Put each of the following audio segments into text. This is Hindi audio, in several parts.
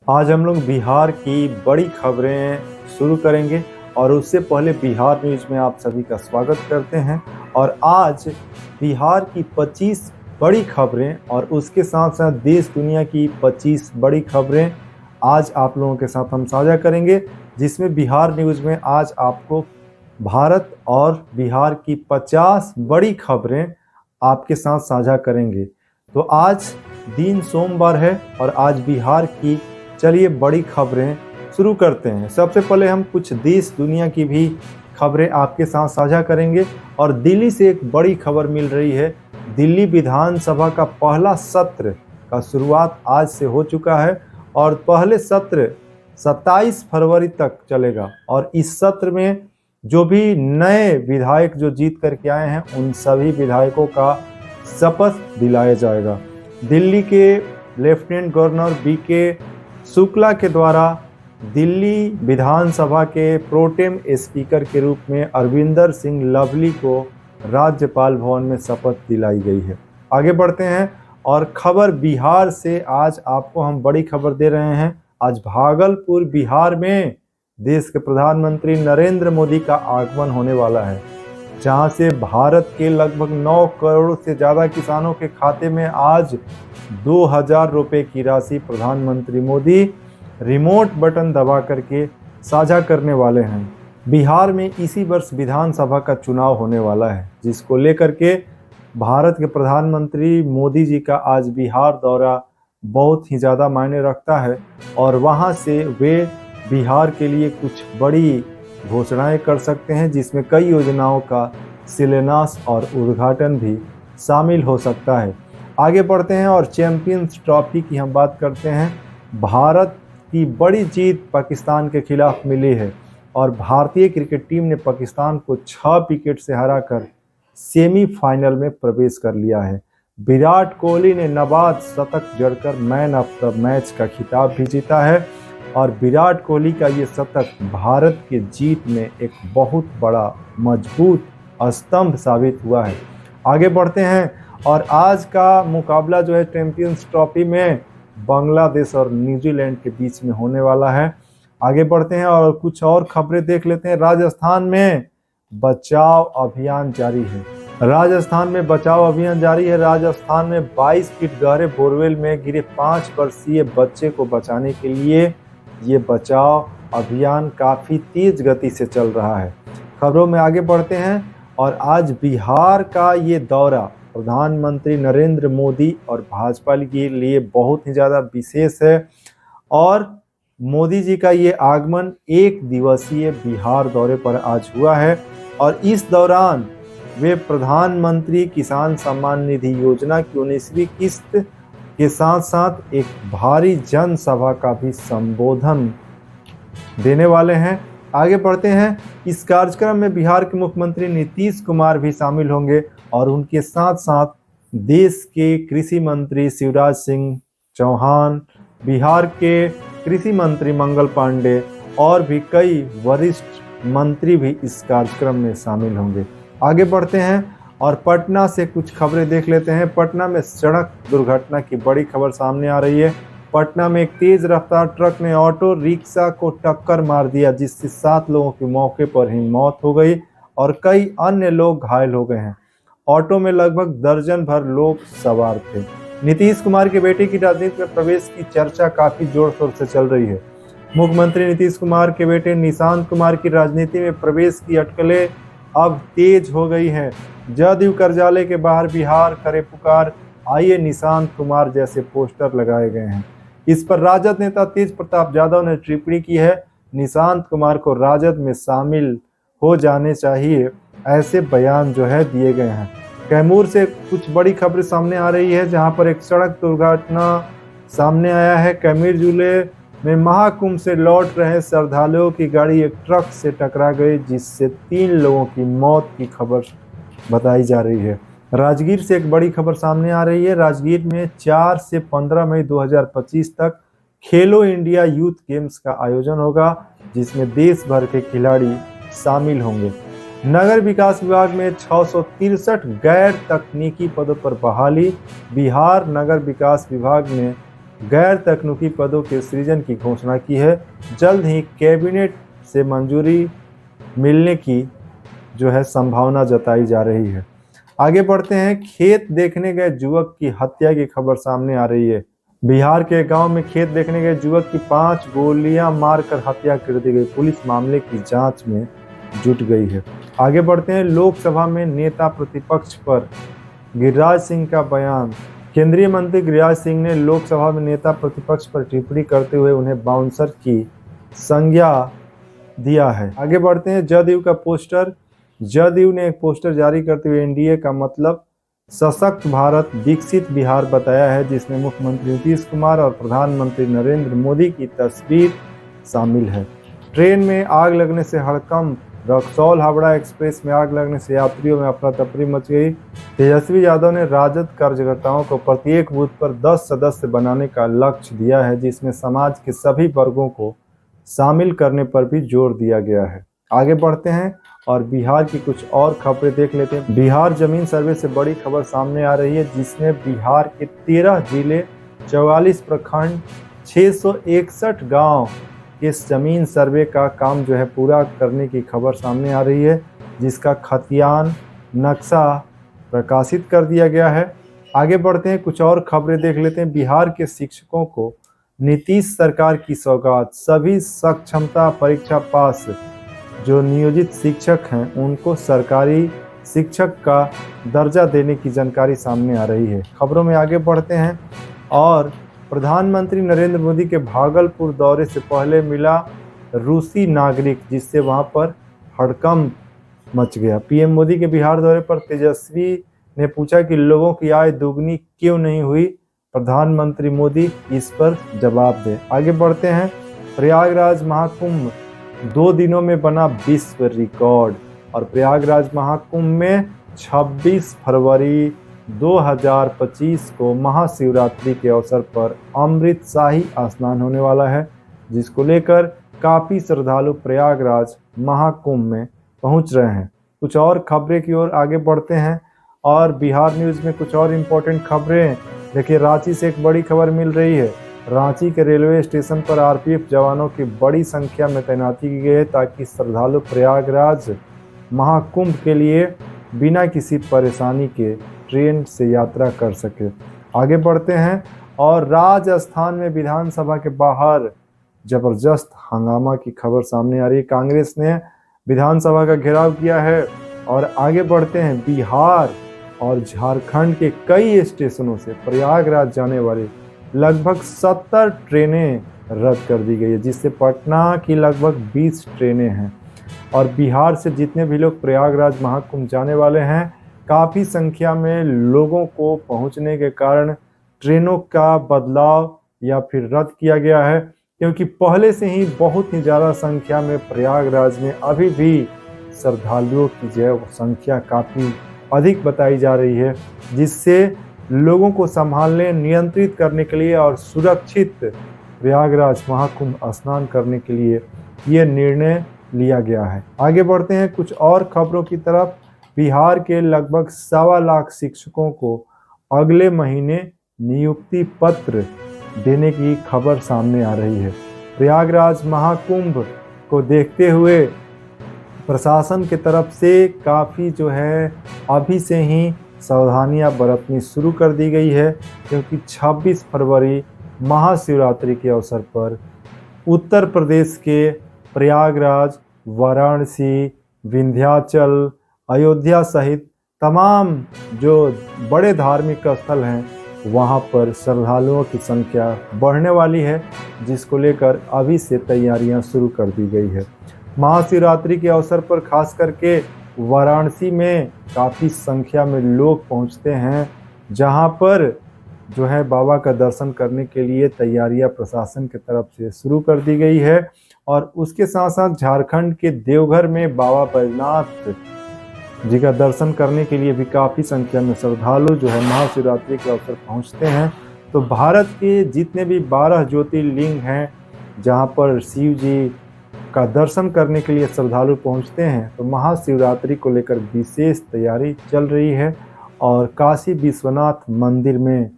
आज हम लोग बिहार की बड़ी खबरें शुरू करेंगे और उससे पहले बिहार न्यूज में आप सभी का स्वागत करते हैं। और आज बिहार की 25 बड़ी खबरें और उसके साथ साथ देश दुनिया की 25 बड़ी खबरें आज आप लोगों के साथ हम साझा करेंगे, जिसमें बिहार न्यूज में आज आपको भारत और बिहार की 50 बड़ी खबरें आपके साथ साझा करेंगे। तो आज दिन सोमवार है और आज बिहार की चलिए बड़ी खबरें शुरू करते हैं। सबसे पहले हम कुछ देश दुनिया की भी खबरें आपके साथ साझा करेंगे और दिल्ली से एक बड़ी खबर मिल रही है। दिल्ली विधानसभा का पहला सत्र का शुरुआत आज से हो चुका है और पहले सत्र 27 फरवरी तक चलेगा और इस सत्र में जो भी नए विधायक जो जीत करके आए हैं उन सभी विधायकों का शपथ दिलाया जाएगा। दिल्ली के लेफ्टिनेंट गवर्नर बीके शुक्ला के द्वारा दिल्ली विधानसभा के प्रोटेम स्पीकर के रूप में अरविंदर सिंह लवली को राज्यपाल भवन में शपथ दिलाई गई है। आगे बढ़ते हैं और खबर बिहार से आज आपको हम बड़ी खबर दे रहे हैं। आज भागलपुर बिहार में देश के प्रधानमंत्री नरेंद्र मोदी का आगमन होने वाला है, जहां से भारत के लगभग 9 करोड़ से ज़्यादा किसानों के खाते में आज 2000 रुपये की राशि प्रधानमंत्री मोदी रिमोट बटन दबा करके साझा करने वाले हैं। बिहार में इसी वर्ष विधानसभा का चुनाव होने वाला है, जिसको लेकर के भारत के प्रधानमंत्री मोदी जी का आज बिहार दौरा बहुत ही ज़्यादा मायने रखता है और वहाँ से वे बिहार के लिए कुछ बड़ी घोषणाएं कर सकते हैं, जिसमें कई योजनाओं का शिलान्यास और उद्घाटन भी शामिल हो सकता है। आगे बढ़ते हैं और चैंपियंस ट्रॉफी की हम बात करते हैं। भारत की बड़ी जीत पाकिस्तान के खिलाफ मिली है और भारतीय क्रिकेट टीम ने पाकिस्तान को 6 विकेट से हराकर सेमीफाइनल में प्रवेश कर लिया है। विराट कोहली ने नाबाद शतक जड़कर मैन ऑफ द मैच का खिताब भी जीता है और विराट कोहली का ये शतक भारत के जीत में एक बहुत बड़ा मजबूत स्तंभ साबित हुआ है। आगे बढ़ते हैं और आज का मुकाबला जो है चैंपियंस ट्रॉफी में बांग्लादेश और न्यूजीलैंड के बीच में होने वाला है। आगे बढ़ते हैं और कुछ और खबरें देख लेते हैं। राजस्थान में बचाव अभियान जारी है। राजस्थान में बचाव अभियान जारी है। राजस्थान में 22 फीट गहरे बोरवेल में गिरे 5 वर्षीय बच्चे को बचाने के लिए ये बचाव अभियान काफ़ी तेज गति से चल रहा है। खबरों में आगे बढ़ते हैं और आज बिहार का ये दौरा प्रधानमंत्री नरेंद्र मोदी और भाजपा के लिए बहुत ही ज़्यादा विशेष है और मोदी जी का ये आगमन 1 दिवसीय बिहार दौरे पर आज हुआ है और इस दौरान वे प्रधानमंत्री किसान सम्मान निधि योजना की 19वीं किस्त के साथ साथ एक भारी जनसभा का भी संबोधन देने वाले हैं। आगे बढ़ते हैं। इस कार्यक्रम में बिहार के मुख्यमंत्री नीतीश कुमार भी शामिल होंगे और उनके साथ साथ देश के कृषि मंत्री शिवराज सिंह चौहान, बिहार के कृषि मंत्री मंगल पांडे और भी कई वरिष्ठ मंत्री भी इस कार्यक्रम में शामिल होंगे। आगे बढ़ते हैं और पटना से कुछ खबरें देख लेते हैं। पटना में सड़क दुर्घटना की बड़ी खबर सामने आ रही है। पटना में एक तेज रफ्तार ट्रक ने ऑटो रिक्शा को टक्कर मार दिया, जिससे 7 लोगों की मौके पर ही मौत हो गई और कई अन्य लोग घायल हो गए हैं। ऑटो में लगभग दर्जन भर लोग सवार थे। नीतीश कुमार के बेटे की राजनीति में प्रवेश की चर्चा काफी जोर शोर से चल रही है। मुख्यमंत्री नीतीश कुमार के बेटे निशांत कुमार की राजनीति में प्रवेश की अटकलें अब तेज हो गई हैं। जदयू कार्यालय के बाहर बिहार करे पुकार, आइए निशांत कुमार जैसे पोस्टर लगाए गए हैं। इस पर राजद नेता तेज प्रताप यादव ने टिप्पणी की है, निशांत कुमार को राजद में शामिल हो जाने चाहिए, ऐसे बयान जो है दिए गए हैं। कैमूर से कुछ बड़ी खबरें सामने आ रही है, जहां पर एक सड़क दुर्घटना सामने आया है। कैमूर जिले में महाकुंभ से लौट रहे श्रद्धालुओं की गाड़ी एक ट्रक से टकरा गई, जिससे 3 लोगों की मौत की खबर बताई जा रही है। राजगीर से एक बड़ी खबर सामने आ रही है। राजगीर में 4 से 15 मई 2025 तक खेलो इंडिया यूथ गेम्स का आयोजन होगा, जिसमें देश भर के खिलाड़ी शामिल होंगे। नगर विकास विभाग में 663 गैर तकनीकी पदों पर बहाली। बिहार नगर विकास विभाग में गैर तकनीकी पदों के सृजन की घोषणा की है। जल्द ही कैबिनेट से मंजूरी मिलने की जो है संभावना जताई जा रही है। आगे बढ़ते हैं। खेत देखने गए युवक की हत्या की खबर सामने आ रही है। बिहार के गांव में खेत देखने गए युवक की 5 गोलियां मारकर हत्या कर दी गई। पुलिस मामले की जांच में जुट गई है। आगे बढ़ते हैं। लोकसभा में नेता प्रतिपक्ष पर गिरिराज सिंह का बयान। केंद्रीय मंत्री गिरिराज सिंह ने लोकसभा में नेता प्रतिपक्ष पर टिप्पणी करते हुए उन्हें बाउंसर की संज्ञा दिया है। आगे बढ़ते हैं। जदयू का पोस्टर। जदयू ने एक पोस्टर जारी करते हुए एनडीए का मतलब सशक्त भारत विकसित बिहार बताया है, जिसमें मुख्यमंत्री नीतीश कुमार और प्रधानमंत्री नरेंद्र मोदी की तस्वीर शामिल है। ट्रेन में आग लगने से हड़कंप। रक्सौल हावड़ा एक्सप्रेस में आग लगने से यात्रियों में अफरा तफरी मच गई। तेजस्वी यादव ने राजद कार्यकर्ताओं को प्रत्येक बूथ पर 10 सदस्य बनाने का लक्ष्य दिया है, जिसमें समाज के सभी वर्गों को शामिल करने पर भी जोर दिया गया है। आगे बढ़ते हैं और बिहार की कुछ और खबरें देख लेते हैं। बिहार जमीन सर्वे से बड़ी खबर सामने आ रही है, जिसमें बिहार के 13 जिले, 44 प्रखंड, 661 गांव इस जमीन सर्वे का काम जो है पूरा करने की खबर सामने आ रही है, जिसका खतियान नक्शा प्रकाशित कर दिया गया है। आगे बढ़ते हैं। कुछ और खबरें देख लेते हैं। बिहार के शिक्षकों को नीतीश सरकार की सौगात। सभी सक्षमता परीक्षा पास जो नियोजित शिक्षक हैं उनको सरकारी शिक्षक का दर्जा देने की जानकारी सामने आ रही है। खबरों में आगे बढ़ते हैं और प्रधानमंत्री नरेंद्र मोदी के भागलपुर दौरे से पहले मिला रूसी नागरिक, जिससे वहां पर हड़कंप मच गया। पीएम मोदी के बिहार दौरे पर तेजस्वी ने पूछा कि लोगों की आय दोगुनी क्यों नहीं हुई। प्रधानमंत्री मोदी इस पर जवाब दे। आगे बढ़ते हैं। प्रयागराज महाकुंभ 2 दिनों में बना विश्व रिकॉर्ड और प्रयागराज महाकुंभ में 26 फरवरी 2025 को महाशिवरात्रि के अवसर पर अमृत शाही स्नान होने वाला है, जिसको लेकर काफी श्रद्धालु प्रयागराज महाकुंभ में पहुंच रहे हैं। कुछ और खबरें की ओर आगे बढ़ते हैं और बिहार न्यूज में कुछ और इम्पोर्टेंट खबरें। देखिए, रांची से एक बड़ी खबर मिल रही है। रांची के रेलवे स्टेशन पर आरपीएफ जवानों की बड़ी संख्या में तैनाती की गई है, ताकि श्रद्धालु प्रयागराज महाकुंभ के लिए बिना किसी परेशानी के ट्रेन से यात्रा कर सके। आगे बढ़ते हैं और राजस्थान में विधानसभा के बाहर जबरदस्त हंगामा की खबर सामने आ रही है। कांग्रेस ने विधानसभा का घेराव किया है। और आगे बढ़ते हैं। बिहार और झारखंड के कई स्टेशनों से प्रयागराज जाने वाली लगभग 70 ट्रेनें रद्द कर दी गई है, जिससे पटना की लगभग 20 ट्रेनें हैं। और बिहार से जितने भी लोग प्रयागराज महाकुंभ जाने वाले हैं, काफ़ी संख्या में लोगों को पहुंचने के कारण ट्रेनों का बदलाव या फिर रद्द किया गया है, क्योंकि पहले से ही बहुत ही ज़्यादा संख्या में प्रयागराज में अभी भी श्रद्धालुओं की जो है संख्या काफ़ी अधिक बताई जा रही है, जिससे लोगों को संभालने, नियंत्रित करने के लिए और सुरक्षित प्रयागराज महाकुंभ स्नान करने के लिए ये निर्णय लिया गया है। आगे बढ़ते हैं कुछ और खबरों की तरफ। बिहार के लगभग 1.25 लाख शिक्षकों को अगले महीने नियुक्ति पत्र देने की खबर सामने आ रही है। प्रयागराज महाकुंभ को देखते हुए प्रशासन की तरफ से काफ़ी जो है अभी से ही सावधानियां बरतनी शुरू कर दी गई है, क्योंकि 26 फरवरी महाशिवरात्रि के अवसर पर उत्तर प्रदेश के प्रयागराज, वाराणसी, विंध्याचल, अयोध्या सहित तमाम जो बड़े धार्मिक स्थल हैं वहां पर श्रद्धालुओं की संख्या बढ़ने वाली है, जिसको लेकर अभी से तैयारियां शुरू कर दी गई है। महाशिवरात्रि के अवसर पर खास करके वाराणसी में काफ़ी संख्या में लोग पहुंचते हैं, जहां पर जो है बाबा का दर्शन करने के लिए तैयारियां प्रशासन की तरफ से शुरू कर दी गई है। और उसके साथ साथ झारखंड के देवघर में बाबा बैजनाथ जी का दर्शन करने के लिए भी काफ़ी संख्या में श्रद्धालु जो है महाशिवरात्रि के अवसर पहुंचते हैं। तो भारत के जितने भी 12 ज्योतिर्लिंग हैं जहां पर शिव जी का दर्शन करने के लिए श्रद्धालु पहुंचते हैं, तो महाशिवरात्रि को लेकर विशेष तैयारी चल रही है। और काशी विश्वनाथ मंदिर में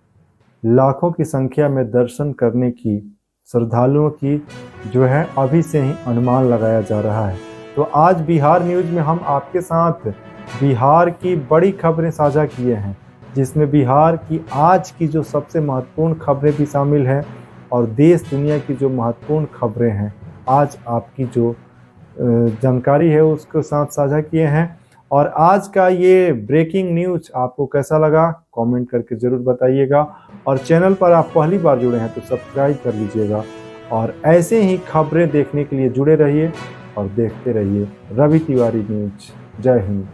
लाखों की संख्या में दर्शन करने की श्रद्धालुओं की जो है अभी से ही अनुमान लगाया जा रहा है। तो आज बिहार न्यूज़ में हम आपके साथ बिहार की बड़ी खबरें साझा किए हैं, जिसमें बिहार की आज की जो सबसे महत्वपूर्ण खबरें भी शामिल हैं और देश दुनिया की जो महत्वपूर्ण खबरें हैं आज आपकी जो जानकारी है उसके साथ साझा किए हैं। और आज का ये ब्रेकिंग न्यूज आपको कैसा लगा कमेंट करके ज़रूर बताइएगा, और चैनल पर आप पहली बार जुड़े हैं तो सब्सक्राइब कर लीजिएगा, और ऐसे ही खबरें देखने के लिए जुड़े रहिए और देखते रहिए रवि तिवारी न्यूज। जय हिंद।